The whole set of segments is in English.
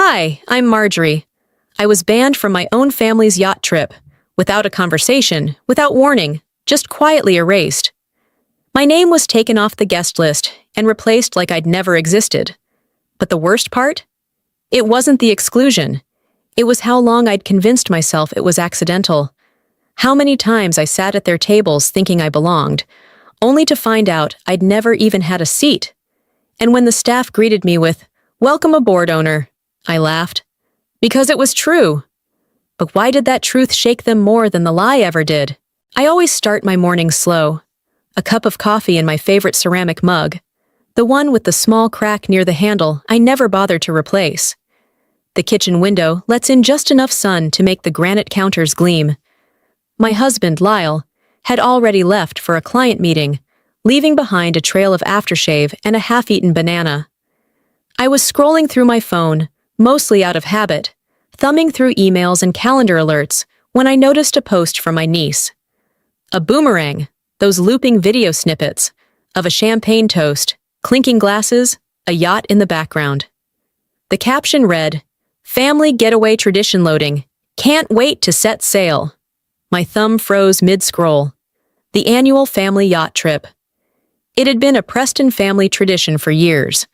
Hi, I'm Marjorie. I was banned from my own family's yacht trip, without a conversation, without warning, just quietly erased. My name was taken off the guest list and replaced like I'd never existed. But the worst part? It wasn't the exclusion. It was how long I'd convinced myself it was accidental. How many times I sat at their tables thinking I belonged, only to find out I'd never even had a seat. And when the staff greeted me with, "Welcome aboard, owner," I laughed. Because it was true. But why did that truth shake them more than the lie ever did? I always start my mornings slow. A cup of coffee in my favorite ceramic mug, the one with the small crack near the handle I never bothered to replace. The kitchen window lets in just enough sun to make the granite counters gleam. My husband, Lyle, had already left for a client meeting, leaving behind a trail of aftershave and a half-eaten banana. I was scrolling through my phone, mostly out of habit, thumbing through emails and calendar alerts when I noticed a post from my niece. A boomerang, those looping video snippets, of a champagne toast, clinking glasses, a yacht in the background. The caption read, "Family getaway tradition loading. Can't wait to set sail." My thumb froze mid-scroll. The annual family yacht trip. It had been a Preston family tradition for years,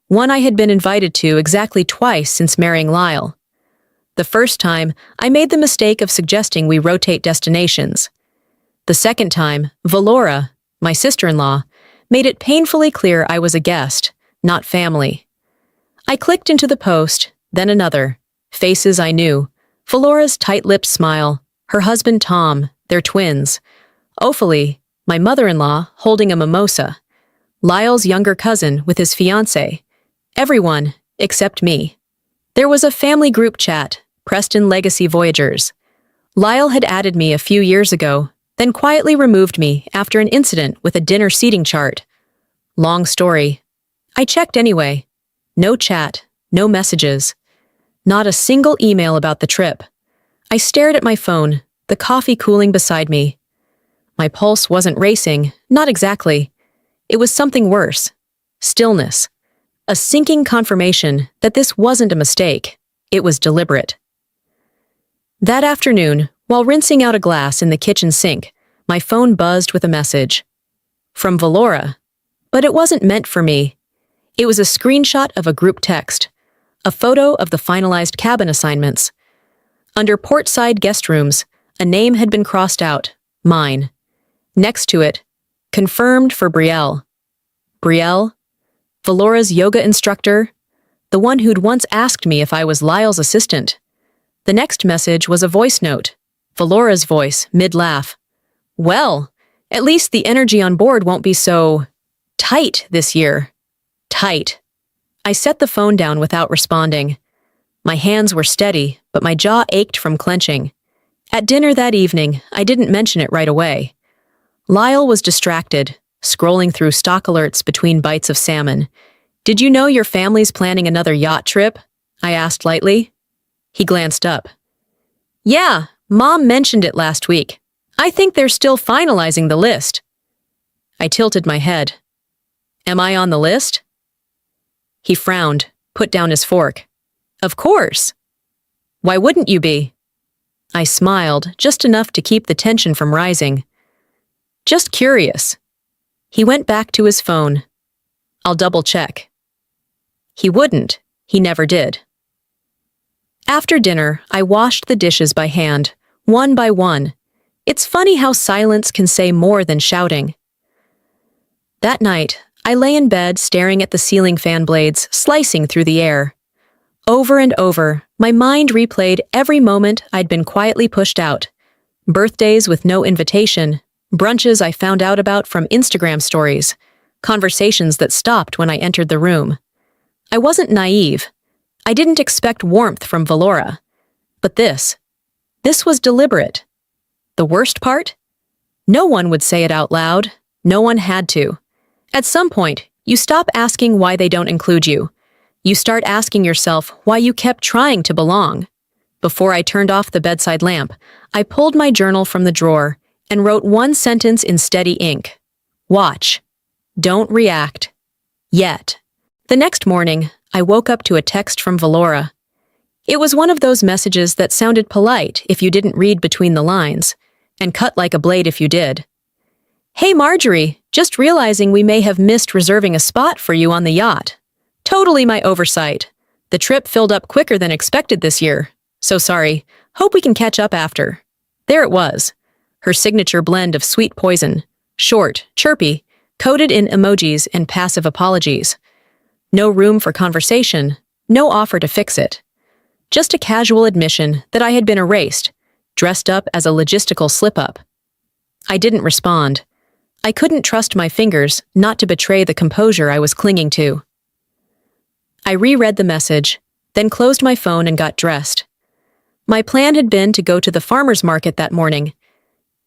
one I had been invited to exactly twice since marrying Lyle. The first time, I made the mistake of suggesting we rotate destinations. The second time, Valora, my sister-in-law, made it painfully clear I was a guest, not family. I clicked into the post, then another. Faces I knew. Valora's tight-lipped smile, her husband Tom, their twins. Ophalie, my mother-in-law, holding a mimosa. Lyle's younger cousin with his fiancée. Everyone, except me. There was a family group chat, Preston Legacy Voyagers. Lyle had added me a few years ago, then quietly removed me after an incident with a dinner seating chart. Long story. I checked anyway. No chat, no messages. Not a single email about the trip. I stared at my phone, the coffee cooling beside me. My pulse wasn't racing, not exactly. It was something worse. Stillness. A sinking confirmation that this wasn't a mistake. It was deliberate. That afternoon, while rinsing out a glass in the kitchen sink, my phone buzzed with a message. From Valora. But it wasn't meant for me. It was a screenshot of a group text. A photo of the finalized cabin assignments. Under portside guest rooms, a name had been crossed out. Mine. Next to it, confirmed for Brielle. Brielle? Valora's yoga instructor? The one who'd once asked me if I was Lyle's assistant. The next message was a voice note. Valora's voice, mid-laugh. Well, at least the energy on board won't be so tight this year. Tight. I set the phone down without responding. My hands were steady, but my jaw ached from clenching. At dinner that evening, I didn't mention it right away. Lyle was distracted, scrolling through stock alerts between bites of salmon. "Did you know your family's planning another yacht trip?" I asked lightly. He glanced up. "Yeah, Mom mentioned it last week. I think they're still finalizing the list." I tilted my head. "Am I on the list?" He frowned, put down his fork. "Of course. Why wouldn't you be?" I smiled, just enough to keep the tension from rising. "Just curious." He went back to his phone. "I'll double-check." He wouldn't. He never did. After dinner, I washed the dishes by hand, one by one. It's funny how silence can say more than shouting. That night, I lay in bed staring at the ceiling fan blades slicing through the air. Over and over, my mind replayed every moment I'd been quietly pushed out. Birthdays with no invitation, brunches I found out about from Instagram stories, conversations that stopped when I entered the room. I wasn't naive. I didn't expect warmth from Valora. But this was deliberate. The worst part? No one would say it out loud. No one had to. At some point, you stop asking why they don't include you. You start asking yourself why you kept trying to belong. Before I turned off the bedside lamp, I pulled my journal from the drawer and wrote one sentence in steady ink. Watch. Don't react. Yet. The next morning, I woke up to a text from Valora. It was one of those messages that sounded polite if you didn't read between the lines, and cut like a blade if you did. "Hey Marjorie, just realizing we may have missed reserving a spot for you on the yacht. Totally my oversight. The trip filled up quicker than expected this year. So sorry. Hope we can catch up after." There it was. Her signature blend of sweet poison, short, chirpy, coded in emojis and passive apologies. No room for conversation, no offer to fix it. Just a casual admission that I had been erased, dressed up as a logistical slip-up. I didn't respond. I couldn't trust my fingers not to betray the composure I was clinging to. I reread the message, then closed my phone and got dressed. My plan had been to go to the farmer's market that morning.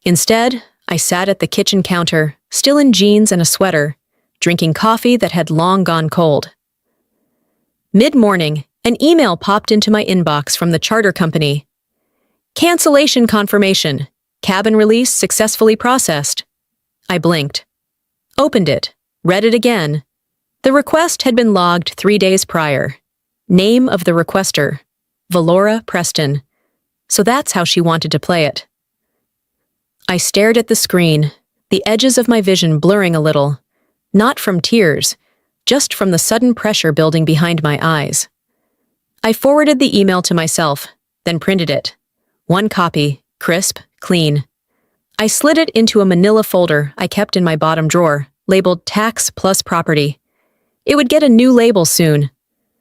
Instead, I sat at the kitchen counter, still in jeans and a sweater, drinking coffee that had long gone cold. Mid-morning, an email popped into my inbox from the charter company. "Cancellation confirmation. Cabin release successfully processed." I blinked. Opened it, read it again. The request had been logged 3 days prior. Name of the requester, Valora Preston. So that's how she wanted to play it. I stared at the screen, the edges of my vision blurring a little, not from tears, just from the sudden pressure building behind my eyes. I forwarded the email to myself, then printed it. One copy, crisp, clean. I slid it into a manila folder I kept in my bottom drawer, labeled Tax Plus Property. It would get a new label soon.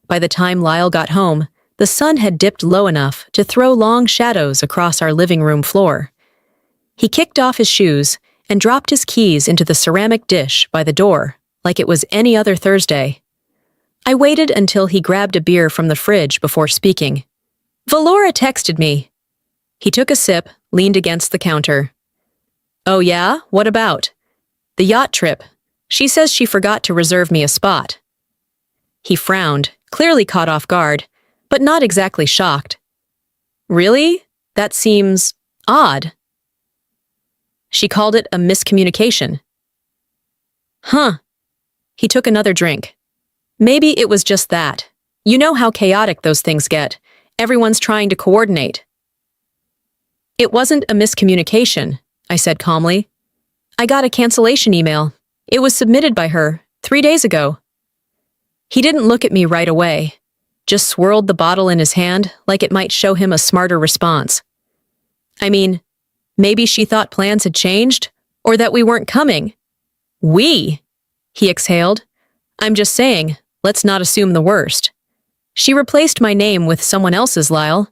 By the time Lyle got home, the sun had dipped low enough to throw long shadows across our living room floor. He kicked off his shoes and dropped his keys into the ceramic dish by the door, like it was any other Thursday. I waited until he grabbed a beer from the fridge before speaking. "Valora texted me." He took a sip, leaned against the counter. "Oh yeah? What about?" "The yacht trip. She says she forgot to reserve me a spot." He frowned, clearly caught off guard, but not exactly shocked. "Really? That seems odd." She called it a miscommunication. Huh. He took another drink. Maybe it was just that. You know how chaotic those things get. Everyone's trying to coordinate. "It wasn't a miscommunication," I said calmly. "I got a cancellation email. It was submitted by her 3 days ago." He didn't look at me right away, just swirled the bottle in his hand like it might show him a smarter response. I mean, maybe she thought plans had changed, or that we weren't coming. "We?" he exhaled. "I'm just saying, let's not assume the worst. She replaced my name with someone else's, Lyle.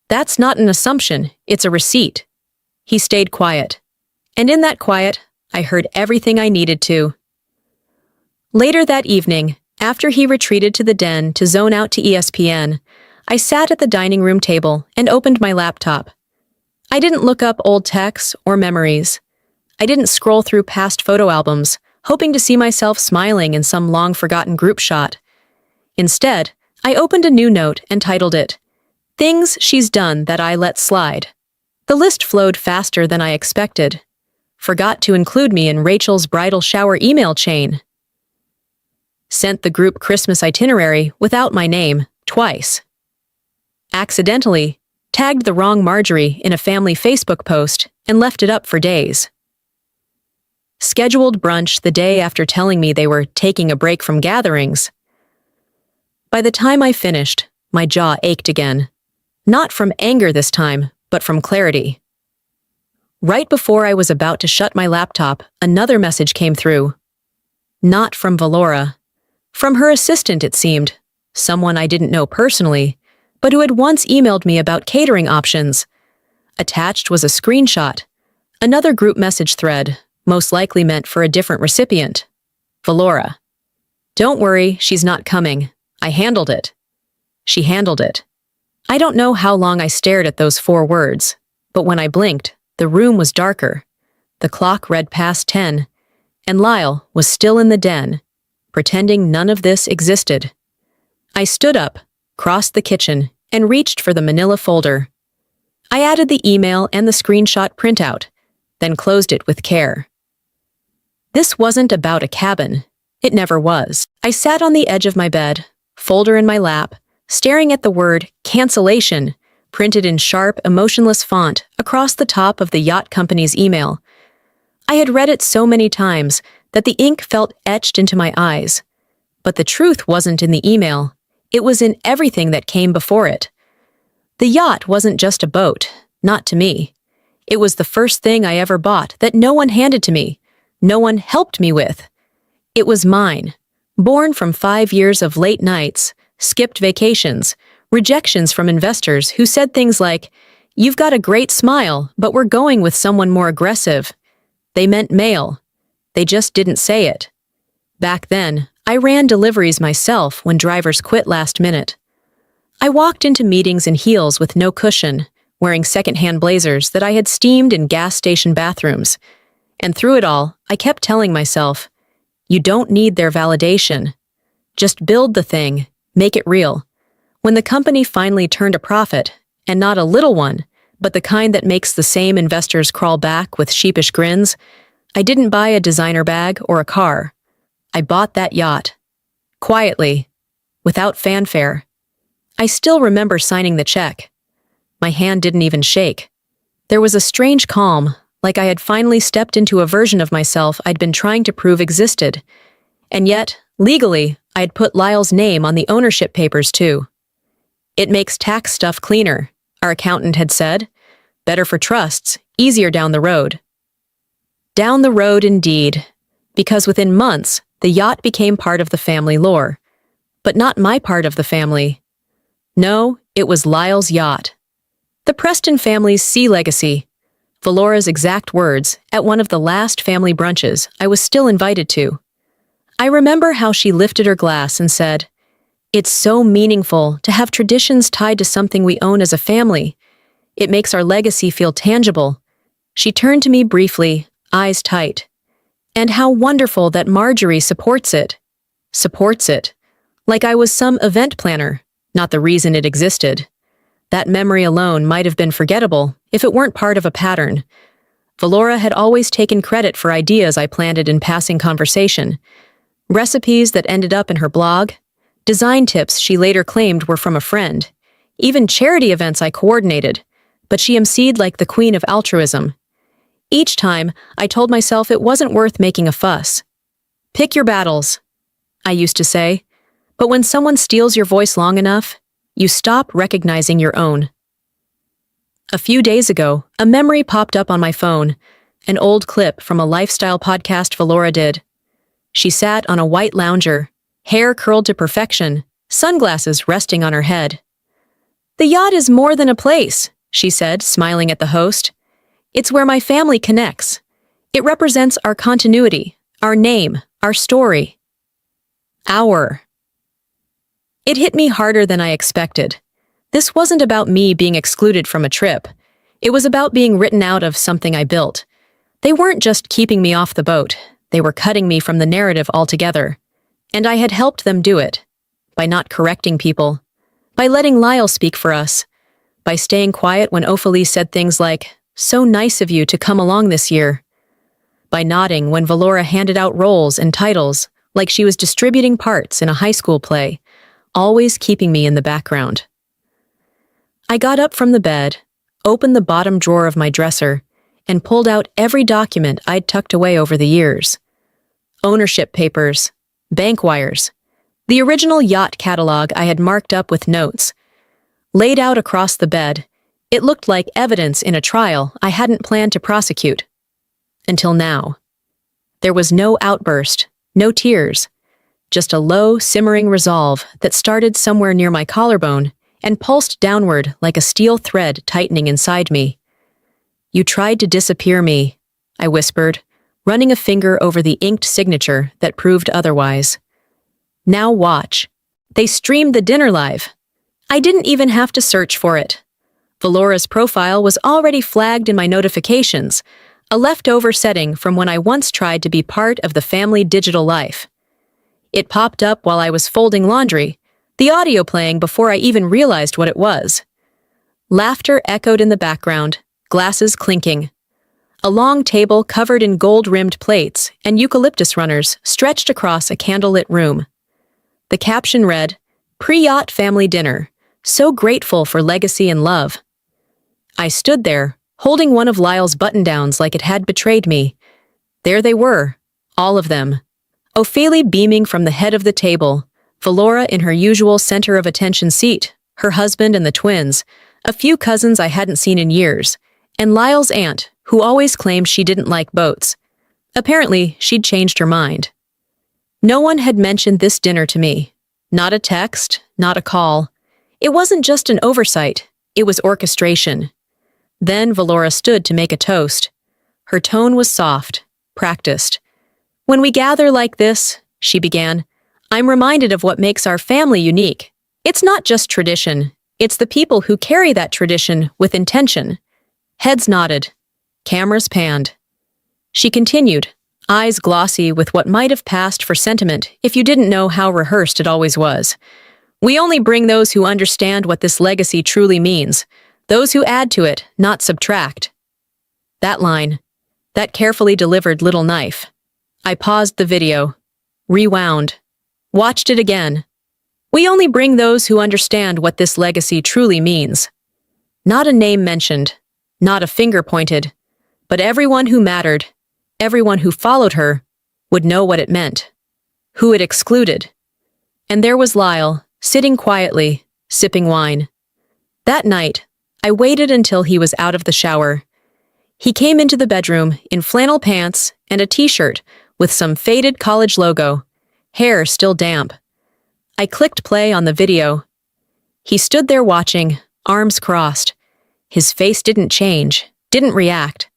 That's not an assumption, it's a receipt." He stayed quiet. And in that quiet, I heard everything I needed to. Later that evening, after he retreated to the den to zone out to ESPN, I sat at the dining room table and opened my laptop. I didn't look up old texts or memories. I didn't scroll through past photo albums, hoping to see myself smiling in some long-forgotten group shot. Instead, I opened a new note and titled it, "Things She's Done That I Let Slide." The list flowed faster than I expected. Forgot to include me in Rachel's bridal shower email chain. Sent the group Christmas itinerary without my name, twice. Accidentally tagged the wrong Marjorie in a family Facebook post and left it up for days. Scheduled brunch the day after telling me they were taking a break from gatherings. By the time I finished, my jaw ached again. Not from anger this time, but from clarity. Right before I was about to shut my laptop, another message came through. Not from Valora. From her assistant, it seemed. Someone I didn't know personally, but who had once emailed me about catering options. Attached was a screenshot. Another group message thread, most likely meant for a different recipient. Valora. "Don't worry, she's not coming. I handled it." She handled it. I don't know how long I stared at those 4 words, but when I blinked, the room was darker. The clock read past 10, and Lyle was still in the den, pretending none of this existed. I stood up, crossed the kitchen, and reached for the manila folder. I added the email and the screenshot printout, then closed it with care. This wasn't about a cabin. It never was. I sat on the edge of my bed, folder in my lap, staring at the word cancellation printed in sharp, emotionless font across the top of the yacht company's email. I had read it so many times that the ink felt etched into my eyes. But the truth wasn't in the email. It was in everything that came before it. The yacht wasn't just a boat, not to me. It was the first thing I ever bought that no one handed to me, no one helped me with. It was mine, born from 5 years of late nights, skipped vacations, rejections from investors who said things like, "You've got a great smile, but we're going with someone more aggressive." They meant male. They just didn't say it. Back then, I ran deliveries myself when drivers quit last minute. I walked into meetings in heels with no cushion, wearing secondhand blazers that I had steamed in gas station bathrooms. And through it all, I kept telling myself, you don't need their validation. Just build the thing, make it real. When the company finally turned a profit, and not a little one, but the kind that makes the same investors crawl back with sheepish grins, I didn't buy a designer bag or a car. I bought that yacht. Quietly, without fanfare. I still remember signing the check. My hand didn't even shake. There was a strange calm, like I had finally stepped into a version of myself I'd been trying to prove existed. And yet, legally, I had put Lyle's name on the ownership papers too. It makes tax stuff cleaner, our accountant had said. Better for trusts, easier down the road. Down the road indeed, because within months, the yacht became part of the family lore. But not my part of the family. No, it was Lyle's yacht. The Preston family's sea legacy. Valora's exact words at one of the last family brunches I was still invited to. I remember how she lifted her glass and said, "It's so meaningful to have traditions tied to something we own as a family. It makes our legacy feel tangible." She turned to me briefly, eyes tight. "And how wonderful that Marjorie supports it." Supports it. Like I was some event planner, not the reason it existed. That memory alone might have been forgettable if it weren't part of a pattern. Valora had always taken credit for ideas I planted in passing conversation. Recipes that ended up in her blog, design tips she later claimed were from a friend, even charity events I coordinated, but she emceed like the queen of altruism. Each time, I told myself it wasn't worth making a fuss. "Pick your battles," I used to say, but when someone steals your voice long enough, you stop recognizing your own. A few days ago, a memory popped up on my phone, an old clip from a lifestyle podcast Valora did. She sat on a white lounger, hair curled to perfection, sunglasses resting on her head. "The yacht is more than a place," she said, smiling at the host. "It's where my family connects. It represents our continuity, our name, our story." Our. It hit me harder than I expected. This wasn't about me being excluded from a trip. It was about being written out of something I built. They weren't just keeping me off the boat. They were cutting me from the narrative altogether. And I had helped them do it. By not correcting people. By letting Lyle speak for us. By staying quiet when Ophelie said things like, "So nice of you to come along this year." By nodding when Valora handed out roles and titles, like she was distributing parts in a high school play, always keeping me in the background. I got up from the bed, opened the bottom drawer of my dresser, and pulled out every document I'd tucked away over the years. Ownership papers, bank wires, the original yacht catalog I had marked up with notes. Laid out across the bed, it looked like evidence in a trial I hadn't planned to prosecute. Until now. There was no outburst, no tears. Just a low, simmering resolve that started somewhere near my collarbone and pulsed downward like a steel thread tightening inside me. "You tried to disappear me," I whispered, running a finger over the inked signature that proved otherwise. "Now watch. They streamed the dinner live. I didn't even have to search for it. Valora's profile was already flagged in my notifications, a leftover setting from when I once tried to be part of the family digital life. It popped up while I was folding laundry, the audio playing before I even realized what it was. Laughter echoed in the background, glasses clinking. A long table covered in gold-rimmed plates and eucalyptus runners stretched across a candlelit room. The caption read, Pre-yacht family dinner. So grateful for legacy and love. I stood there, holding one of Lyle's button-downs like it had betrayed me. There they were, all of them. Ophelia beaming from the head of the table, Valora in her usual center of attention seat, her husband and the twins, a few cousins I hadn't seen in years, and Lyle's aunt, who always claimed she didn't like boats. Apparently, she'd changed her mind. No one had mentioned this dinner to me. Not a text, not a call. It wasn't just an oversight, it was orchestration. Then Valora stood to make a toast. Her tone was soft, practiced. When we gather like this, she began, I'm reminded of what makes our family unique. It's not just tradition, it's the people who carry that tradition with intention. Heads nodded. Cameras panned. She continued, eyes glossy with what might have passed for sentiment if you didn't know how rehearsed it always was. We only bring those who understand what this legacy truly means, those who add to it, not subtract. That line, that carefully delivered little knife. I paused the video, rewound, watched it again. We only bring those who understand what this legacy truly means. Not a name mentioned, not a finger pointed, but everyone who mattered, everyone who followed her, would know what it meant, who it excluded. And there was Lyle, sitting quietly, sipping wine. That night, I waited until he was out of the shower. He came into the bedroom in flannel pants and a t-shirt with some faded college logo, hair still damp. I clicked play on the video. He stood there watching, arms crossed. His face didn't change, didn't react.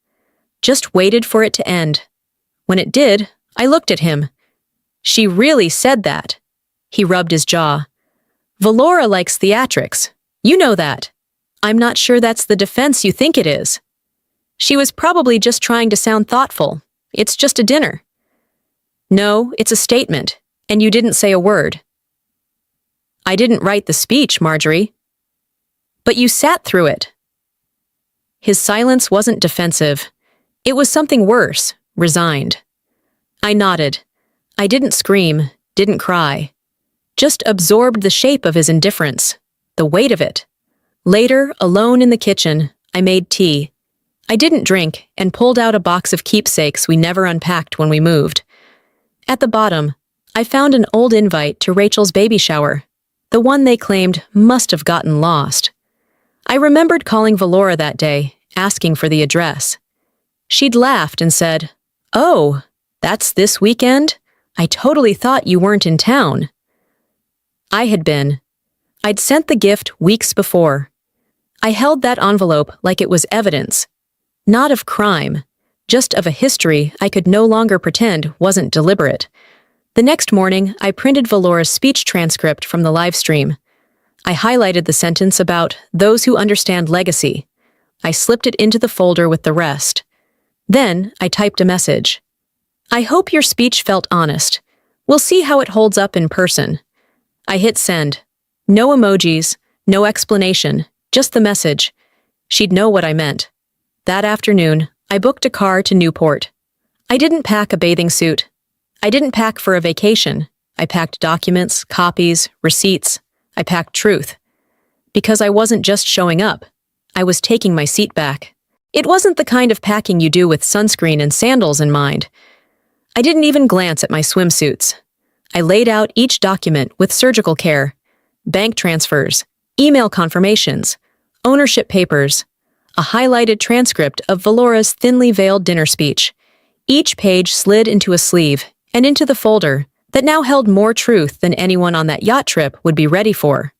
Just waited for it to end. When it did, I looked at him. She really said that. He rubbed his jaw. Valora likes theatrics. You know that. I'm not sure that's the defense you think it is. She was probably just trying to sound thoughtful. It's just a dinner. No, it's a statement, and you didn't say a word. I didn't write the speech, Marjorie. But you sat through it. His silence wasn't defensive. It was something worse, resigned. I nodded. I didn't scream, didn't cry. Just absorbed the shape of his indifference, the weight of it. Later, alone in the kitchen, I made tea. I didn't drink and pulled out a box of keepsakes we never unpacked when we moved. At the bottom, I found an old invite to Rachel's baby shower, the one they claimed must have gotten lost. I remembered calling Valora that day, asking for the address. She'd laughed and said, "Oh, that's this weekend? I totally thought you weren't in town." I had been. I'd sent the gift weeks before. I held that envelope like it was evidence. Not of crime, just of a history I could no longer pretend wasn't deliberate. The next morning, I printed Valora's speech transcript from the live stream. I highlighted the sentence about those who understand legacy. I slipped it into the folder with the rest. Then, I typed a message. I hope your speech felt honest. We'll see how it holds up in person. I hit send. No emojis, no explanation, just the message. She'd know what I meant. That afternoon, I booked a car to Newport. I didn't pack a bathing suit. I didn't pack for a vacation. I packed documents, copies, receipts. I packed truth. Because I wasn't just showing up. I was taking my seat back. It wasn't the kind of packing you do with sunscreen and sandals in mind. I didn't even glance at my swimsuits. I laid out each document with surgical care. Bank transfers, email confirmations, ownership papers, a highlighted transcript of Valora's thinly veiled dinner speech. Each page slid into a sleeve and into the folder that now held more truth than anyone on that yacht trip would be ready for.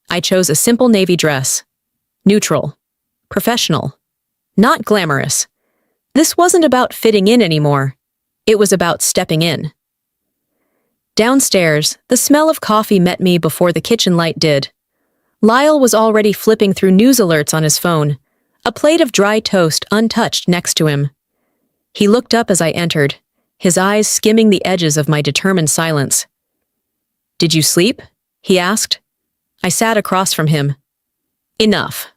I chose a simple navy dress. Neutral. Professional. Not glamorous. This wasn't about fitting in anymore. It was about stepping in. Downstairs, the smell of coffee met me before the kitchen light did. Lyle was already flipping through news alerts on his phone, a plate of dry toast untouched next to him. He looked up as I entered, his eyes skimming the edges of my determined silence. "Did you sleep?" he asked. I sat across from him. Enough.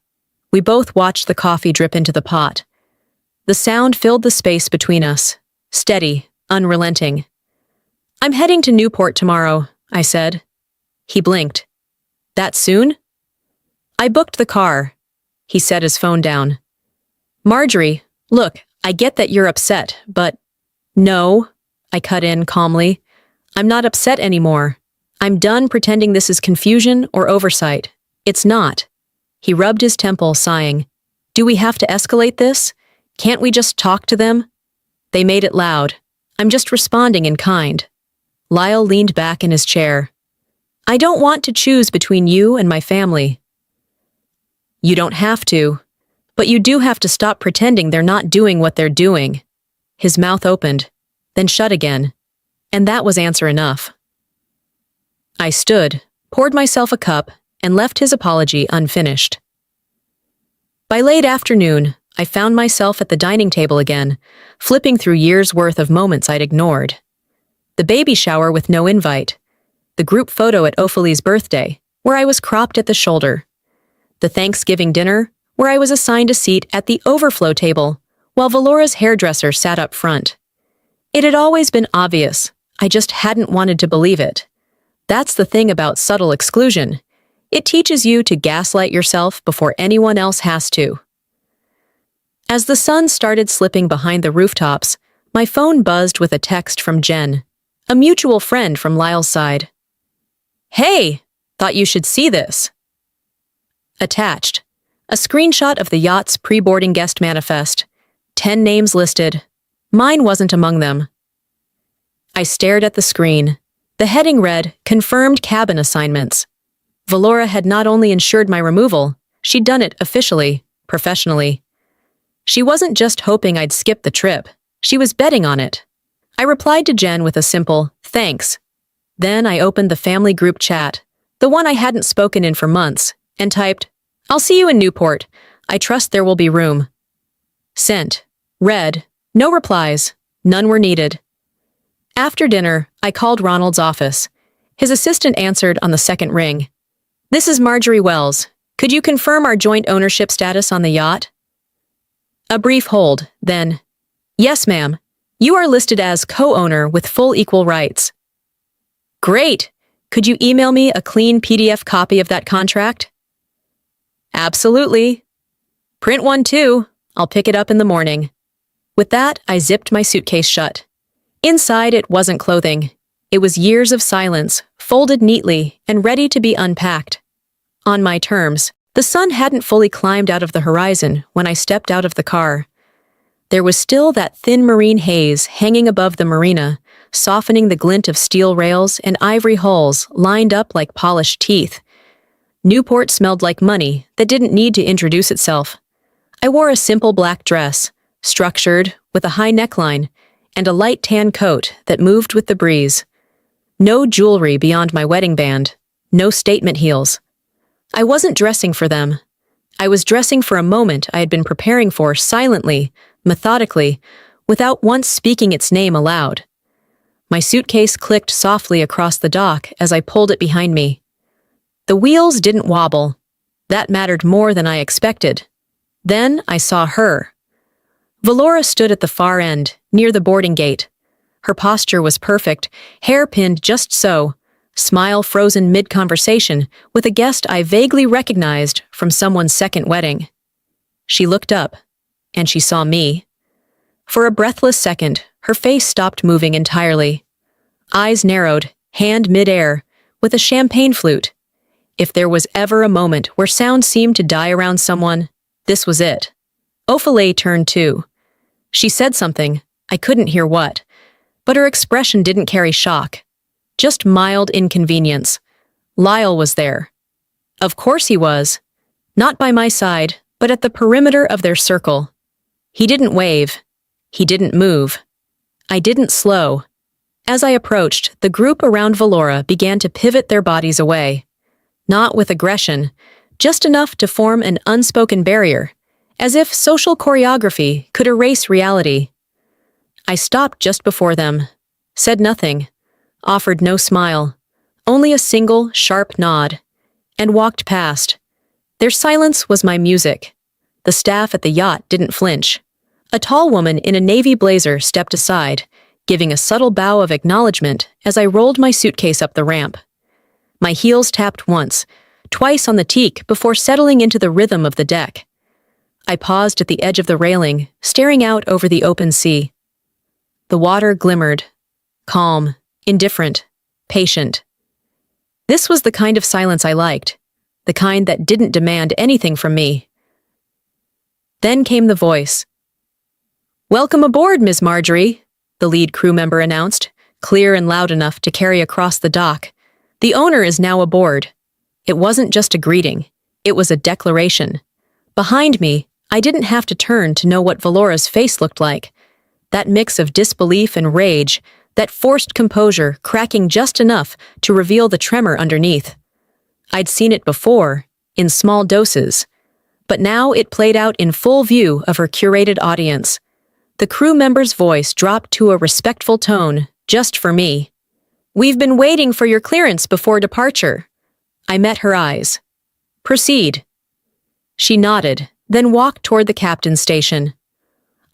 We both watched the coffee drip into the pot. The sound filled the space between us, steady, unrelenting. "I'm heading to Newport tomorrow," I said. He blinked. That soon? I booked the car. He set his phone down. Marjorie, look, I get that you're upset, but… No, I cut in calmly. I'm not upset anymore. I'm done pretending this is confusion or oversight. It's not. He rubbed his temple, sighing. Do we have to escalate this? Can't we just talk to them? They made it loud. I'm just responding in kind. Lyle leaned back in his chair. I don't want to choose between you and my family. You don't have to, but you do have to stop pretending they're not doing what they're doing. His mouth opened, then shut again, and that was answer enough. I stood, poured myself a cup, and left his apology unfinished. By late afternoon, I found myself at the dining table again, flipping through years' worth of moments I'd ignored. The baby shower with no invite, the group photo at Ophelia's birthday, where I was cropped at the shoulder, the Thanksgiving dinner, where I was assigned a seat at the overflow table, while Valora's hairdresser sat up front. It had always been obvious, I just hadn't wanted to believe it. That's the thing about subtle exclusion. It teaches you to gaslight yourself before anyone else has to. As the sun started slipping behind the rooftops, my phone buzzed with a text from Jen, a mutual friend from Lyle's side. Hey, thought you should see this. Attached, a screenshot of the yacht's pre-boarding guest manifest. 10 names listed. Mine wasn't among them. I stared at the screen. The heading read, Confirmed Cabin Assignments. Valora had not only ensured my removal, she'd done it officially, professionally. She wasn't just hoping I'd skip the trip. She was betting on it. I replied to Jen with a simple, thanks. Then I opened the family group chat, the one I hadn't spoken in for months, and typed, I'll see you in Newport. I trust there will be room. Sent. Read. No replies. None were needed. After dinner, I called Ronald's office. His assistant answered on the second ring. This is Marjorie Wells. Could you confirm our joint ownership status on the yacht? A brief hold, then, yes, ma'am. You are listed as co-owner with full equal rights. Great! Could you email me a clean PDF copy of that contract? Absolutely. Print one too. I'll pick it up in the morning. With that, I zipped my suitcase shut. Inside, it wasn't clothing. It was years of silence, folded neatly and ready to be unpacked. On my terms, the sun hadn't fully climbed out of the horizon when I stepped out of the car. There was still that thin marine haze hanging above the marina, softening the glint of steel rails and ivory hulls lined up like polished teeth. Newport smelled like money that didn't need to introduce itself. I wore a simple black dress, structured, with a high neckline, and a light tan coat that moved with the breeze. No jewelry beyond my wedding band, no statement heels. I wasn't dressing for them. I was dressing for a moment I had been preparing for silently, methodically, without once speaking its name aloud. My suitcase clicked softly across the dock as I pulled it behind me. The wheels didn't wobble. That mattered more than I expected. Then I saw her. Valora stood at the far end, near the boarding gate. Her posture was perfect, hair pinned just so, smile frozen mid-conversation with a guest I vaguely recognized from someone's second wedding. She looked up, and she saw me. For a breathless second, her face stopped moving entirely. Eyes narrowed, hand mid-air, with a champagne flute. If there was ever a moment where sound seemed to die around someone, this was it. Ophelia turned too. She said something, I couldn't hear what, but her expression didn't carry shock. Just mild inconvenience. Lyle was there. Of course he was. Not by my side, but at the perimeter of their circle. He didn't wave. He didn't move. I didn't slow. As I approached, the group around Valora began to pivot their bodies away. Not with aggression, just enough to form an unspoken barrier, as if social choreography could erase reality. I stopped just before them, said nothing, offered no smile, only a single, sharp nod, and walked past. Their silence was my music. The staff at the yacht didn't flinch. A tall woman in a navy blazer stepped aside, giving a subtle bow of acknowledgement as I rolled my suitcase up the ramp. My heels tapped once, twice on the teak before settling into the rhythm of the deck. I paused at the edge of the railing, staring out over the open sea. The water glimmered, calm, indifferent, patient. This was the kind of silence I liked, the kind that didn't demand anything from me. Then came the voice. "Welcome aboard, Miss Marjorie," the lead crew member announced, clear and loud enough to carry across the dock. "The owner is now aboard." It wasn't just a greeting, it was a declaration. Behind me, I didn't have to turn to know what Valora's face looked like. That mix of disbelief and rage, that forced composure cracking just enough to reveal the tremor underneath. I'd seen it before, in small doses, but now it played out in full view of her curated audience. The crew member's voice dropped to a respectful tone, just for me. "We've been waiting for your clearance before departure." I met her eyes. "Proceed." She nodded, then walked toward the captain's station.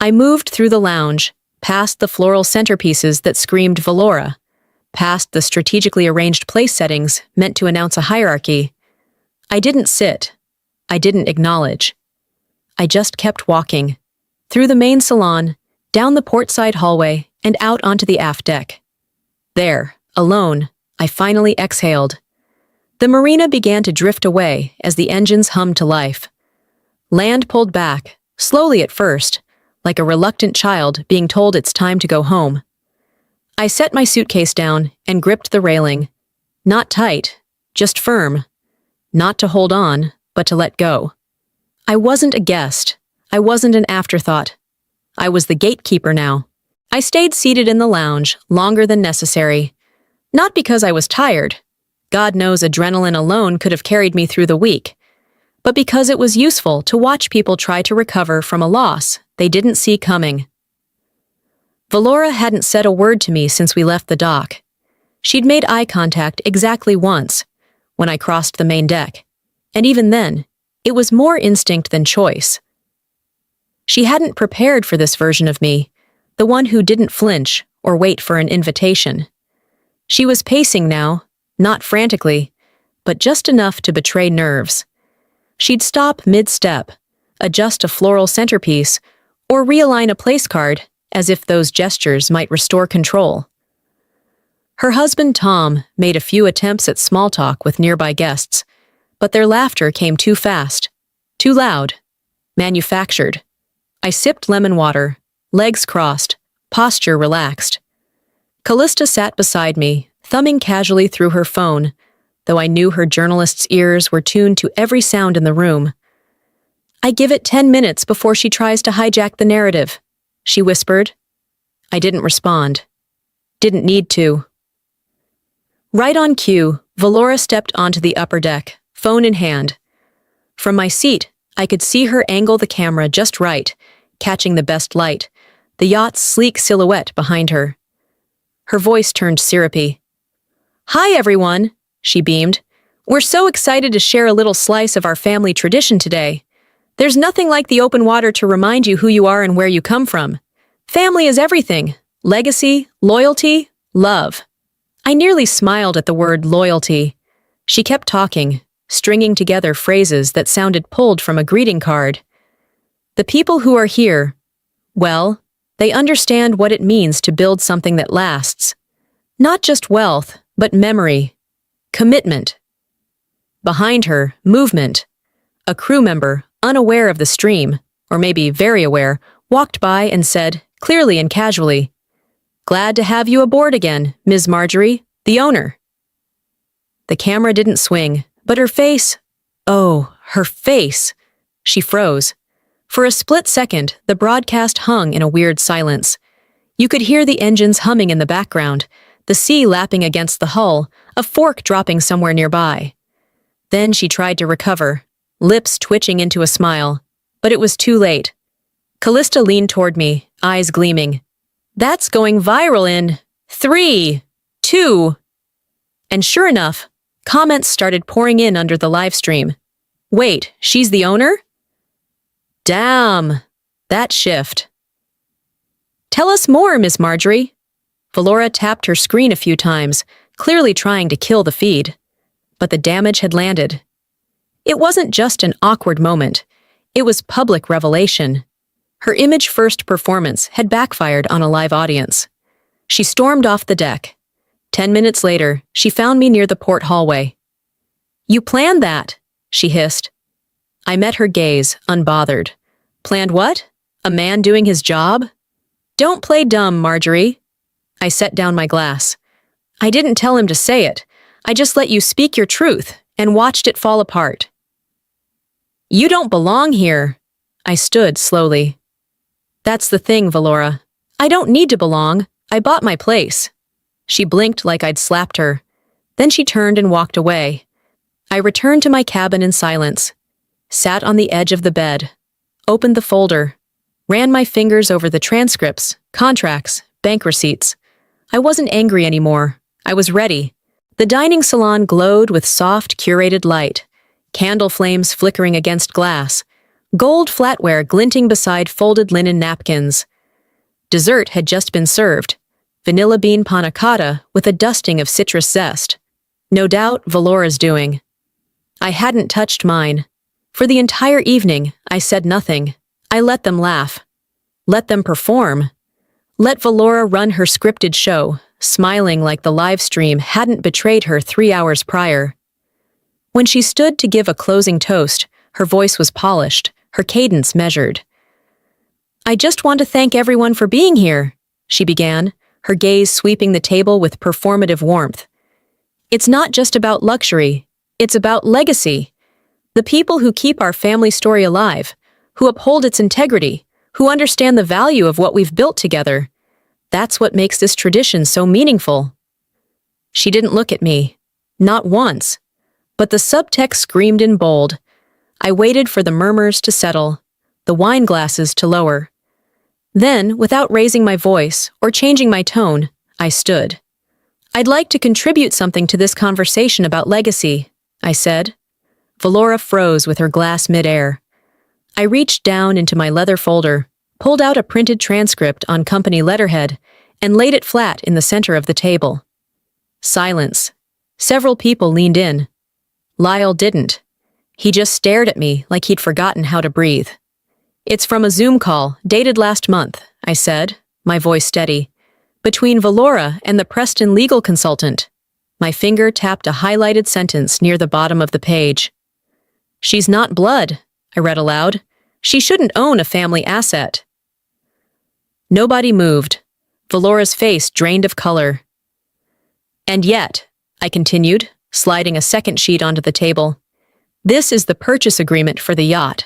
I moved through the lounge, past the floral centerpieces that screamed Valora, past the strategically arranged place settings meant to announce a hierarchy. I didn't sit. I didn't acknowledge. I just kept walking, through the main salon, down the portside hallway, and out onto the aft deck. There, alone, I finally exhaled. The marina began to drift away as the engines hummed to life. Land pulled back, slowly at first, like a reluctant child being told it's time to go home. I set my suitcase down and gripped the railing. Not tight, just firm. Not to hold on, but to let go. I wasn't a guest. I wasn't an afterthought. I was the gatekeeper now. I stayed seated in the lounge longer than necessary. Not because I was tired. God knows adrenaline alone could have carried me through the week. But because it was useful to watch people try to recover from a loss they didn't see coming. Valora hadn't said a word to me since we left the dock. She'd made eye contact exactly once, when I crossed the main deck, and even then, it was more instinct than choice. She hadn't prepared for this version of me, the one who didn't flinch or wait for an invitation. She was pacing now, not frantically, but just enough to betray nerves. She'd stop mid-step, adjust a floral centerpiece, or realign a place card as if those gestures might restore control. Her husband Tom made a few attempts at small talk with nearby guests, but their laughter came too fast, too loud, manufactured. I sipped lemon water, legs crossed, posture relaxed. Callista sat beside me, thumbing casually through her phone, though I knew her journalist's ears were tuned to every sound in the room. "I give it 10 minutes before she tries to hijack the narrative," she whispered. I didn't respond. Didn't need to. Right on cue, Valora stepped onto the upper deck, phone in hand. From my seat, I could see her angle the camera just right, catching the best light, the yacht's sleek silhouette behind her. Her voice turned syrupy. "Hi, everyone," she beamed. "We're so excited to share a little slice of our family tradition today. There's nothing like the open water to remind you who you are and where you come from. Family is everything. Legacy, loyalty, love." I nearly smiled at the word loyalty. She kept talking, stringing together phrases that sounded pulled from a greeting card. "The people who are here, well, they understand what it means to build something that lasts. Not just wealth, but memory, commitment." Behind her, movement. A crew member, unaware of the stream, or maybe very aware, walked by and said, clearly and casually, "Glad to have you aboard again, Ms. Marjorie, the owner." The camera didn't swing, but her face, oh, her face. She froze. For a split second, the broadcast hung in a weird silence. You could hear the engines humming in the background, the sea lapping against the hull, a fork dropping somewhere nearby. Then she tried to recover, lips twitching into a smile, but it was too late. Callista leaned toward me, eyes gleaming. "That's going viral in 3, 2. And sure enough, comments started pouring in under the live stream. "Wait, she's the owner? Damn, that shift." "Tell us more, Miss Marjorie." Valora tapped her screen a few times, clearly trying to kill the feed. But the damage had landed. It wasn't just an awkward moment. It was public revelation. Her image-first performance had backfired on a live audience. She stormed off the deck. 10 minutes later, she found me near the port hallway. "You planned that," she hissed. I met her gaze, unbothered. "Planned what? A man doing his job?" "Don't play dumb, Marjorie." I set down my glass. "I didn't tell him to say it. I just let you speak your truth and watched it fall apart." "You don't belong here." I stood slowly. "That's the thing, Valora. I don't need to belong. I bought my place." She blinked like I'd slapped her. Then she turned and walked away. I returned to my cabin in silence, sat on the edge of the bed, opened the folder, ran my fingers over the transcripts, contracts, bank receipts. I wasn't angry anymore. I was ready. The dining salon glowed with soft, curated light, candle flames flickering against glass, gold flatware glinting beside folded linen napkins. Dessert had just been served, vanilla bean panna cotta with a dusting of citrus zest. No doubt Valora's doing. I hadn't touched mine. For the entire evening, I said nothing. I let them laugh. Let them perform. Let Valora run her scripted show, smiling like the live stream hadn't betrayed her 3 hours prior. When she stood to give a closing toast, her voice was polished, her cadence measured. "I just want to thank everyone for being here," she began, her gaze sweeping the table with performative warmth. "It's not just about luxury, it's about legacy. The people who keep our family story alive, who uphold its integrity, who understand the value of what we've built together. That's what makes this tradition so meaningful." She didn't look at me. Not once. But the subtext screamed in bold. I waited for the murmurs to settle, the wine glasses to lower. Then, without raising my voice or changing my tone, I stood. "I'd like to contribute something to this conversation about legacy," I said. Valora froze with her glass midair. I reached down into my leather folder, pulled out a printed transcript on company letterhead, and laid it flat in the center of the table. Silence. Several people leaned in. Lyle didn't. He just stared at me like he'd forgotten how to breathe. "It's from a Zoom call, dated last month," I said, my voice steady. "Between Valora and the Preston legal consultant." My finger tapped a highlighted sentence near the bottom of the page. "She's not blood," I read aloud. "She shouldn't own a family asset." Nobody moved. Valora's face drained of color. "And yet," I continued, sliding a second sheet onto the table, "this is the purchase agreement for the yacht.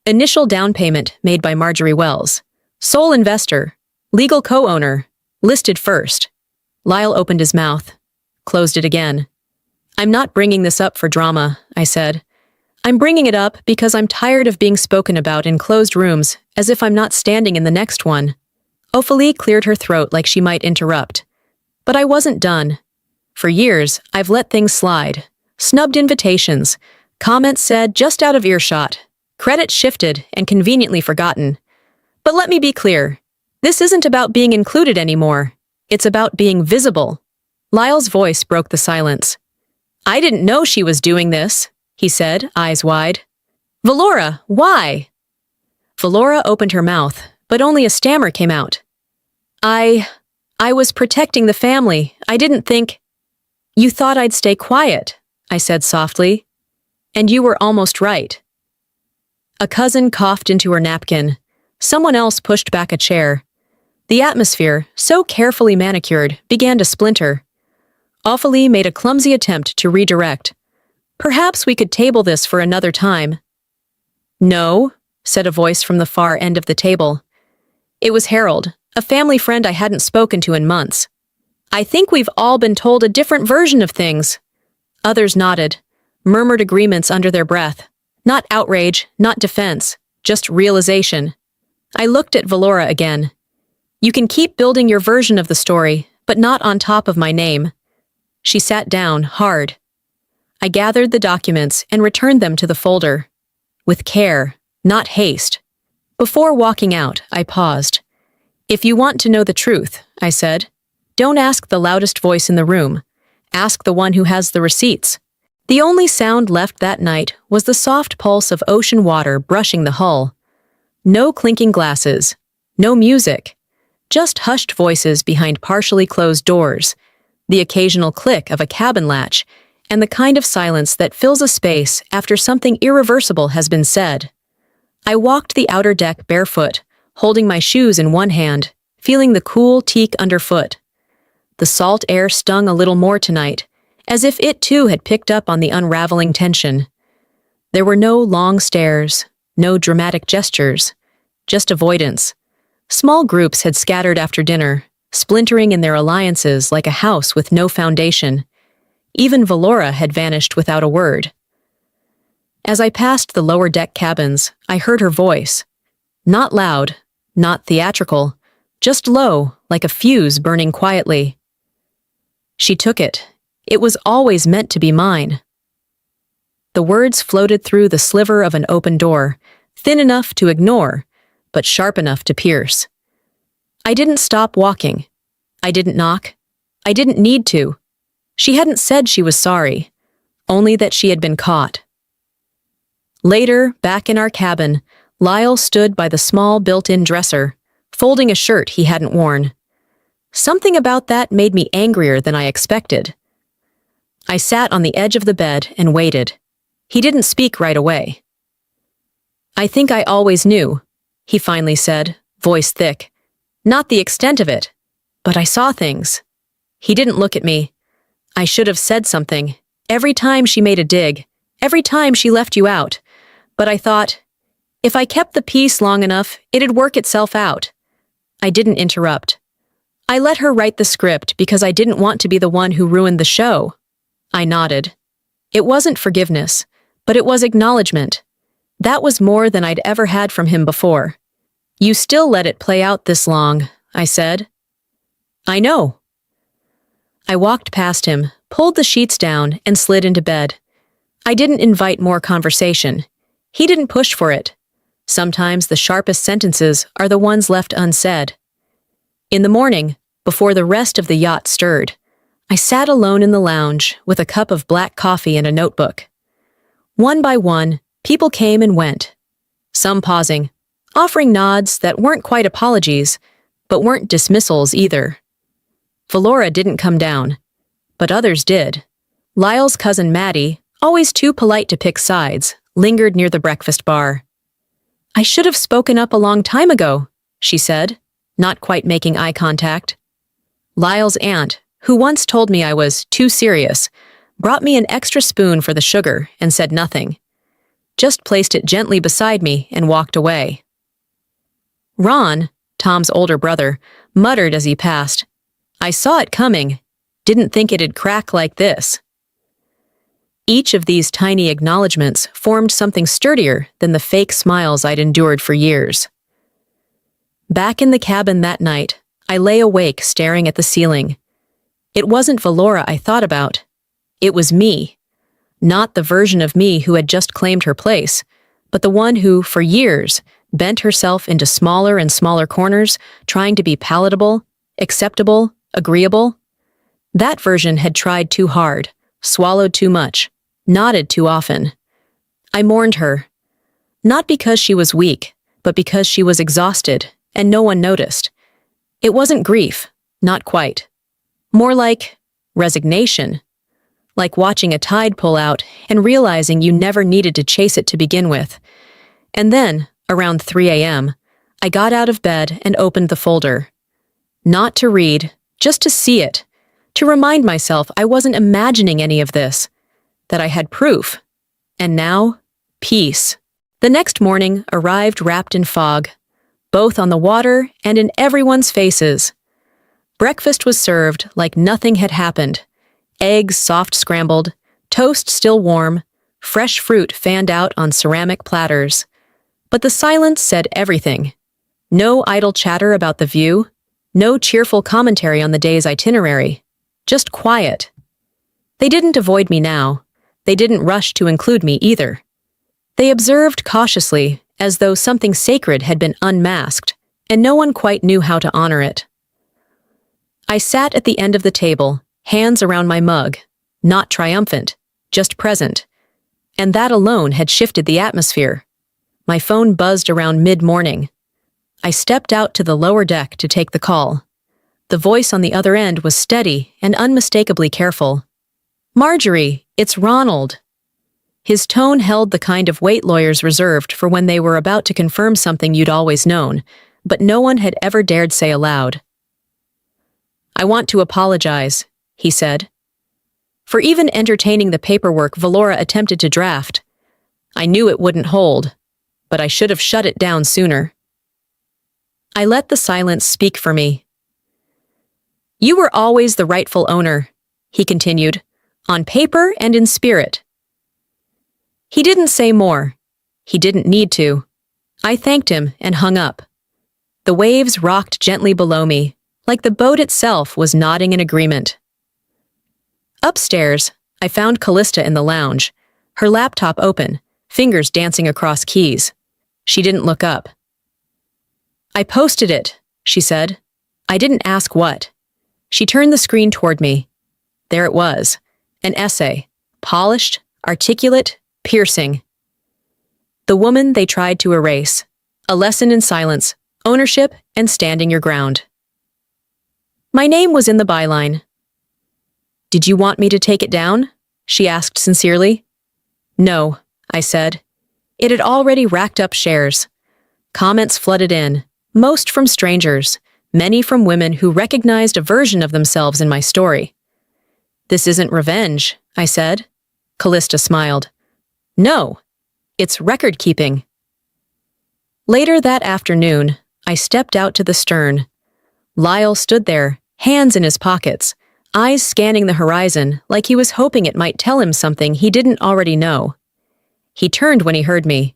Initial down payment made by Marjorie Wells. Sole investor. Legal co-owner. Listed first." Lyle opened his mouth, closed it again. "I'm not bringing this up for drama," I said. "I'm bringing it up because I'm tired of being spoken about in closed rooms as if I'm not standing in the next one." Ophelie cleared her throat like she might interrupt. But I wasn't done. For years, I've let things slide. Snubbed invitations. Comments said just out of earshot. Credit shifted and conveniently forgotten. But let me be clear. This isn't about being included anymore. It's about being visible. Lyle's voice broke the silence. "I didn't know she was doing this," he said, eyes wide. "Valora, why?" Valora opened her mouth, but only a stammer came out. I was protecting the family. I didn't think—" "You thought I'd stay quiet," I said softly. "And you were almost right." A cousin coughed into her napkin. Someone else pushed back a chair. The atmosphere, so carefully manicured, began to splinter. Ophelie made a clumsy attempt to redirect. "Perhaps we could table this for another time." "No," said a voice from the far end of the table. It was Harold, a family friend I hadn't spoken to in months. "I think we've all been told a different version of things." Others nodded, murmured agreements under their breath. Not outrage, not defense, just realization. I looked at Valora again. "You can keep building your version of the story, but not on top of my name." She sat down, hard. I gathered the documents and returned them to the folder. With care, not haste. Before walking out, I paused. "If you want to know the truth," I said, "don't ask the loudest voice in the room. Ask the one who has the receipts." The only sound left that night was the soft pulse of ocean water brushing the hull. No clinking glasses, no music, just hushed voices behind partially closed doors, the occasional click of a cabin latch, and the kind of silence that fills a space after something irreversible has been said. I walked the outer deck barefoot, holding my shoes in one hand, feeling the cool teak underfoot. The salt air stung a little more tonight, as if it too had picked up on the unraveling tension. There were no long stares, no dramatic gestures, just avoidance. Small groups had scattered after dinner, splintering in their alliances like a house with no foundation. Even Valora had vanished without a word. As I passed the lower deck cabins, I heard her voice. Not loud, not theatrical, just low, like a fuse burning quietly. She took it. It was always meant to be mine. The words floated through the sliver of an open door, thin enough to ignore, but sharp enough to pierce. I didn't stop walking. I didn't knock. I didn't need to. She hadn't said she was sorry, only that she had been caught. Later, back in our cabin, Lyle stood by the small built-in dresser, folding a shirt he hadn't worn. Something about that made me angrier than I expected. I sat on the edge of the bed and waited. He didn't speak right away. "I think I always knew," he finally said, voice thick. "Not the extent of it, but I saw things." He didn't look at me. I should have said something. Every time she made a dig, every time she left you out. But I thought, if I kept the peace long enough, it'd work itself out. I didn't interrupt. I let her write the script because I didn't want to be the one who ruined the show. I nodded. It wasn't forgiveness, but it was acknowledgement. That was more than I'd ever had from him before. "You still let it play out this long," I said. "I know." I walked past him, pulled the sheets down, and slid into bed. I didn't invite more conversation. He didn't push for it. Sometimes the sharpest sentences are the ones left unsaid. In the morning, before the rest of the yacht stirred, I sat alone in the lounge with a cup of black coffee and a notebook. One by one, people came and went, some pausing, offering nods that weren't quite apologies, but weren't dismissals either. Valora didn't come down, but others did. Lyle's cousin Maddie, always too polite to pick sides, lingered near the breakfast bar. "I should have spoken up a long time ago," she said, not quite making eye contact. Lyle's aunt, who once told me I was too serious, brought me an extra spoon for the sugar and said nothing. Just placed it gently beside me and walked away. Ron, Tom's older brother, muttered as he passed, "I saw it coming. Didn't think it'd crack like this." Each of these tiny acknowledgments formed something sturdier than the fake smiles I'd endured for years. Back in the cabin that night, I lay awake staring at the ceiling. It wasn't Valora I thought about. It was me. Not the version of me who had just claimed her place, but the one who, for years, bent herself into smaller and smaller corners, trying to be palatable, acceptable, agreeable. That version had tried too hard, swallowed too much, nodded too often. I mourned her. Not because she was weak, but because she was exhausted, and no one noticed. It wasn't grief, not quite. More like resignation. Like watching a tide pull out and realizing you never needed to chase it to begin with. And then, around 3 a.m., I got out of bed and opened the folder. Not to read, just to see it. To remind myself I wasn't imagining any of this. That I had proof. And now, peace. The next morning arrived wrapped in fog, both on the water and in everyone's faces. Breakfast was served like nothing had happened. Eggs soft scrambled, toast still warm, fresh fruit fanned out on ceramic platters. But the silence said everything. No idle chatter about the view, no cheerful commentary on the day's itinerary. Just quiet. They didn't avoid me now. They didn't rush to include me either. They observed cautiously, as though something sacred had been unmasked, and no one quite knew how to honor it. I sat at the end of the table, hands around my mug, not triumphant, just present. And that alone had shifted the atmosphere. My phone buzzed around mid-morning. I stepped out to the lower deck to take the call. The voice on the other end was steady and unmistakably careful. "Marjorie, it's Ronald." His tone held the kind of weight lawyers reserved for when they were about to confirm something you'd always known, but no one had ever dared say aloud. "I want to apologize," he said, "for even entertaining the paperwork Valora attempted to draft. I knew it wouldn't hold, but I should have shut it down sooner." I let the silence speak for me. "You were always the rightful owner," he continued, "on paper and in spirit." He didn't say more. He didn't need to. I thanked him and hung up. The waves rocked gently below me, like the boat itself was nodding in agreement. Upstairs, I found Callista in the lounge, her laptop open, fingers dancing across keys. She didn't look up. "I posted it," she said. I didn't ask what. She turned the screen toward me. There it was, an essay, polished, articulate, piercing. The woman they tried to erase. A lesson in silence, ownership, and standing your ground. My name was in the byline. "Did you want me to take it down?" she asked sincerely. "No," I said. It had already racked up shares. Comments flooded in, most from strangers, many from women who recognized a version of themselves in my story. "This isn't revenge," I said. Callista smiled. "No, it's record-keeping." Later that afternoon, I stepped out to the stern. Lyle stood there, hands in his pockets, eyes scanning the horizon like he was hoping it might tell him something he didn't already know. He turned when he heard me.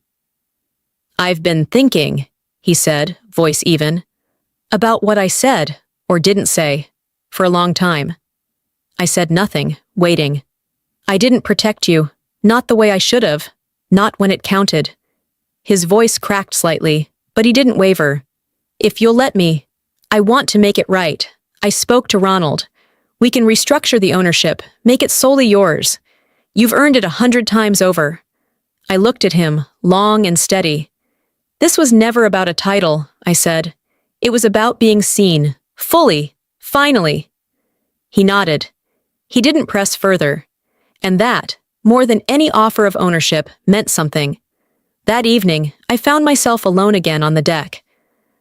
"I've been thinking," he said, voice even, "about what I said, or didn't say, for a long time." I said nothing, waiting. "I didn't protect you, not the way I should have, not when it counted." His voice cracked slightly, but he didn't waver. "If you'll let me, I want to make it right." I spoke to Ronald. "We can restructure the ownership, make it solely yours. You've earned it 100 times over." I looked at him, long and steady. "This was never about a title," I said. "It was about being seen, fully, finally." He nodded. He didn't press further. And that, more than any offer of ownership, meant something. That evening, I found myself alone again on the deck.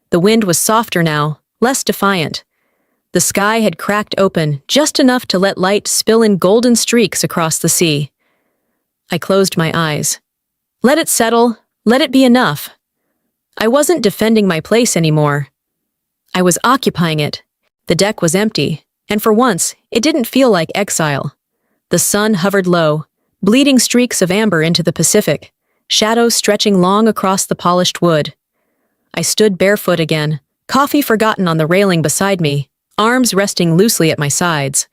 The wind was softer now, less defiant. The sky had cracked open just enough to let light spill in golden streaks across the sea. I closed my eyes. Let it settle, let it be enough. I wasn't defending my place anymore. I was occupying it. The deck was empty, and for once, it didn't feel like exile. The sun hovered low, bleeding streaks of amber into the Pacific, shadows stretching long across the polished wood. I stood barefoot again, coffee forgotten on the railing beside me, arms resting loosely at my sides.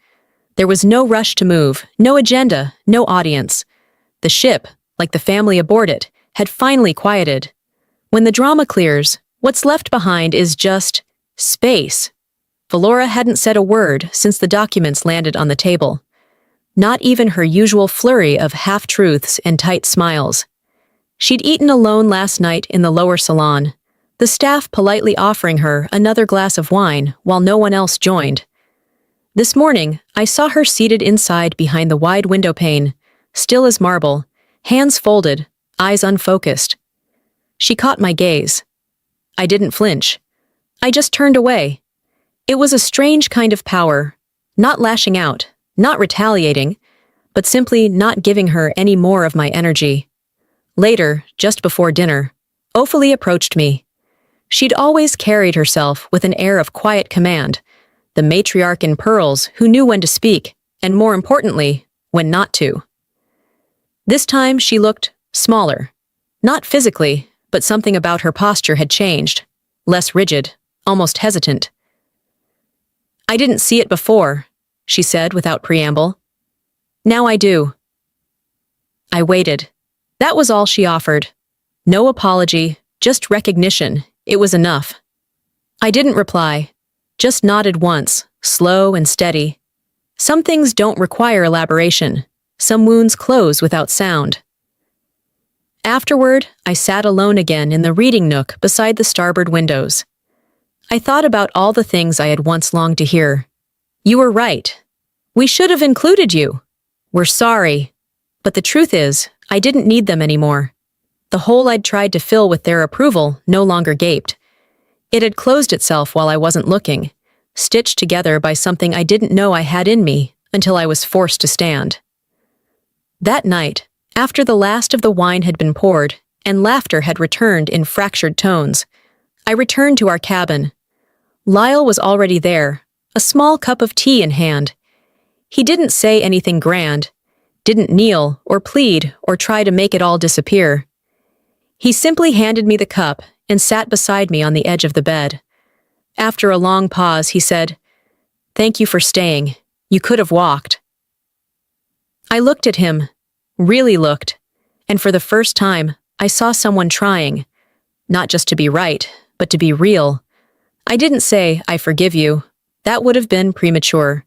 There was no rush to move, no agenda, no audience. The ship, like the family aboard it, had finally quieted. When the drama clears, what's left behind is just space. Valora hadn't said a word since the documents landed on the table. Not even her usual flurry of half-truths and tight smiles. She'd eaten alone last night in the lower salon, the staff politely offering her another glass of wine while no one else joined. This morning, I saw her seated inside behind the wide window pane, still as marble, hands folded, eyes unfocused. She caught my gaze. I didn't flinch. I just turned away. It was a strange kind of power, not lashing out, not retaliating, but simply not giving her any more of my energy. Later, just before dinner, Ophelia approached me. She'd always carried herself with an air of quiet command, the matriarch in pearls who knew when to speak, and more importantly, when not to. This time she looked smaller. Not physically, but something about her posture had changed, less rigid, almost hesitant. "I didn't see it before," she said without preamble. "Now I do." I waited. That was all she offered. No apology, just recognition. It was enough. I didn't reply, just nodded once, slow and steady. Some things don't require elaboration. Some wounds close without sound. Afterward, I sat alone again in the reading nook beside the starboard windows. I thought about all the things I had once longed to hear. You were right. We should have included you. We're sorry. But the truth is, I didn't need them anymore. The hole I'd tried to fill with their approval no longer gaped. It had closed itself while I wasn't looking, stitched together by something I didn't know I had in me until I was forced to stand. That night, after the last of the wine had been poured and laughter had returned in fractured tones, I returned to our cabin. Lyle was already there, a small cup of tea in hand. He didn't say anything grand, didn't kneel or plead or try to make it all disappear. He simply handed me the cup and sat beside me on the edge of the bed. After a long pause, he said, "Thank you for staying. You could have walked." I looked at him, really looked, and for the first time, I saw someone trying, not just to be right, but to be real. I didn't say, "I forgive you." That would have been premature.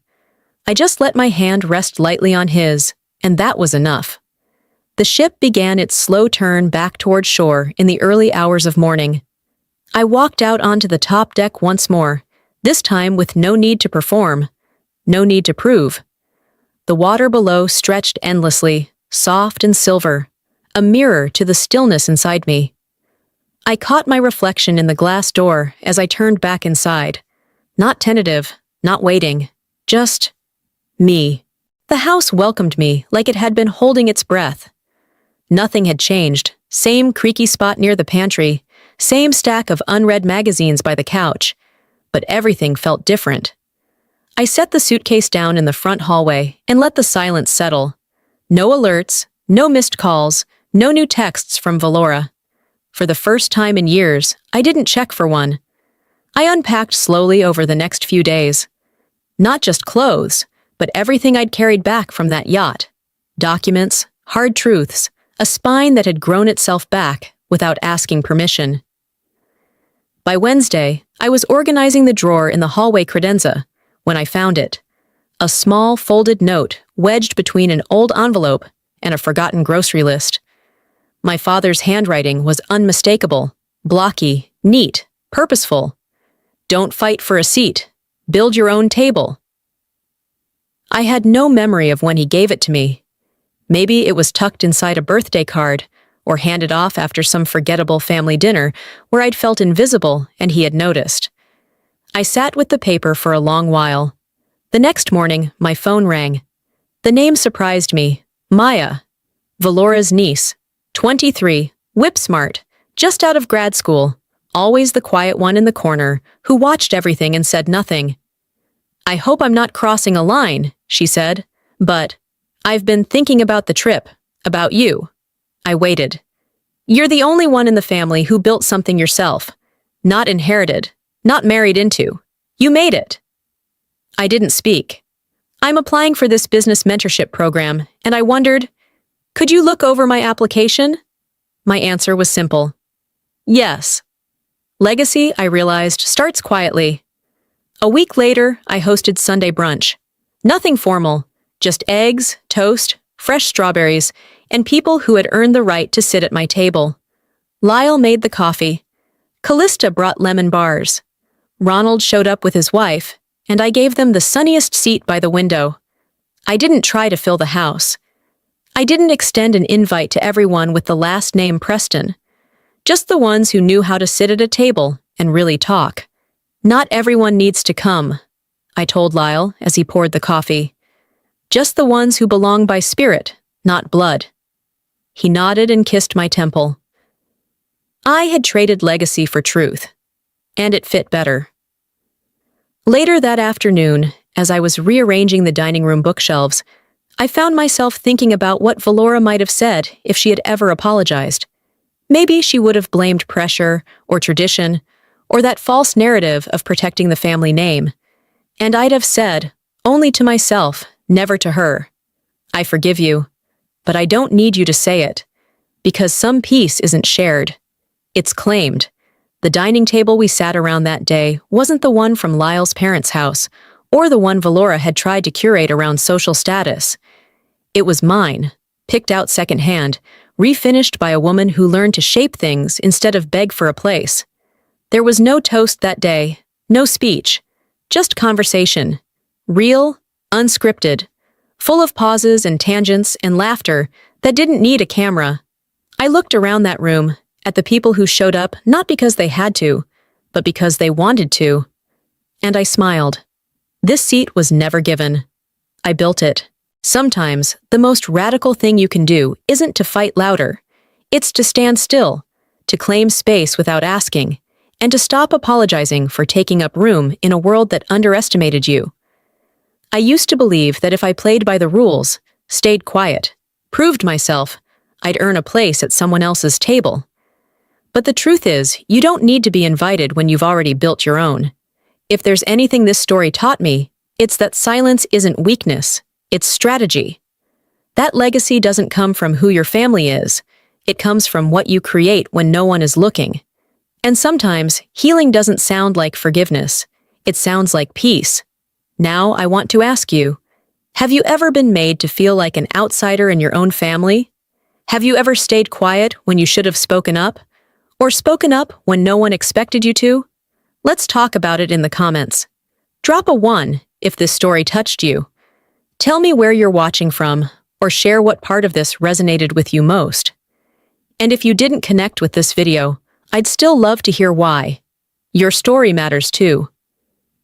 I just let my hand rest lightly on his, and that was enough. The ship began its slow turn back toward shore in the early hours of morning. I walked out onto the top deck once more, this time with no need to perform, no need to prove. The water below stretched endlessly, soft and silver, a mirror to the stillness inside me. I caught my reflection in the glass door as I turned back inside. Not tentative, not waiting, just me. The house welcomed me like it had been holding its breath. Nothing had changed. Same creaky spot near the pantry, same stack of unread magazines by the couch, but everything felt different. I set the suitcase down in the front hallway and let the silence settle. No alerts, no missed calls, no new texts from Valora. For the first time in years, I didn't check for one. I unpacked slowly over the next few days. Not just clothes, but everything I'd carried back from that yacht. Documents, hard truths, a spine that had grown itself back without asking permission. By Wednesday, I was organizing the drawer in the hallway credenza when I found it. A small folded note wedged between an old envelope and a forgotten grocery list. My father's handwriting was unmistakable, blocky, neat, purposeful. Don't fight for a seat. Build your own table. I had no memory of when he gave it to me. Maybe it was tucked inside a birthday card or handed off after some forgettable family dinner where I'd felt invisible and he had noticed. I sat with the paper for a long while. The next morning, my phone rang. The name surprised me. Maya, Valora's niece, 23, whip-smart, just out of grad school, always the quiet one in the corner, who watched everything and said nothing. "I hope I'm not crossing a line," she said, "but I've been thinking about the trip, about you." I waited. "You're the only one in the family who built something yourself. Not inherited, not married into. You made it." I didn't speak. "I'm applying for this business mentorship program, and I wondered, could you look over my application?" My answer was simple. Yes. Legacy, I realized, starts quietly. A week later, I hosted Sunday brunch. Nothing formal, just eggs, toast, fresh strawberries, and people who had earned the right to sit at my table. Lyle made the coffee. Callista brought lemon bars. Ronald showed up with his wife, and I gave them the sunniest seat by the window. I didn't try to fill the house. I didn't extend an invite to everyone with the last name Preston. Just the ones who knew how to sit at a table and really talk. Not everyone needs to come, I told Lyle as he poured the coffee. Just the ones who belong by spirit, not blood. He nodded and kissed my temple. I had traded legacy for truth, and it fit better. Later that afternoon, as I was rearranging the dining room bookshelves, I found myself thinking about what Valora might have said if she had ever apologized. Maybe she would have blamed pressure or tradition or that false narrative of protecting the family name. And I'd have said, only to myself, never to her, "I forgive you, but I don't need you to say it, because some peace isn't shared. It's claimed." The dining table we sat around that day wasn't the one from Lyle's parents' house or the one Valora had tried to curate around social status. It was mine, picked out secondhand, refinished by a woman who learned to shape things instead of beg for a place. There was no toast that day, no speech, just conversation. Real, unscripted, full of pauses and tangents and laughter that didn't need a camera. I looked around that room, at the people who showed up not because they had to, but because they wanted to. And I smiled. This seat was never given. I built it. Sometimes, the most radical thing you can do isn't to fight louder. It's to stand still, to claim space without asking, and to stop apologizing for taking up room in a world that underestimated you. I used to believe that if I played by the rules, stayed quiet, proved myself, I'd earn a place at someone else's table. But the truth is, you don't need to be invited when you've already built your own. If there's anything this story taught me, it's that silence isn't weakness, it's strategy. That legacy doesn't come from who your family is, it comes from what you create when no one is looking. And sometimes, healing doesn't sound like forgiveness, it sounds like peace. Now I want to ask you, have you ever been made to feel like an outsider in your own family? Have you ever stayed quiet when you should have spoken up? Or spoken up when no one expected you to? Let's talk about it in the comments. Drop a 1 if this story touched you. Tell me where you're watching from, or share what part of this resonated with you most. And if you didn't connect with this video, I'd still love to hear why. Your story matters too.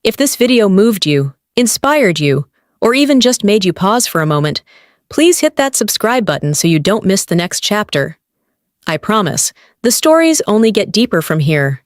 If this video moved you, inspired you, or even just made you pause for a moment, please hit that subscribe button so you don't miss the next chapter. I promise, the stories only get deeper from here.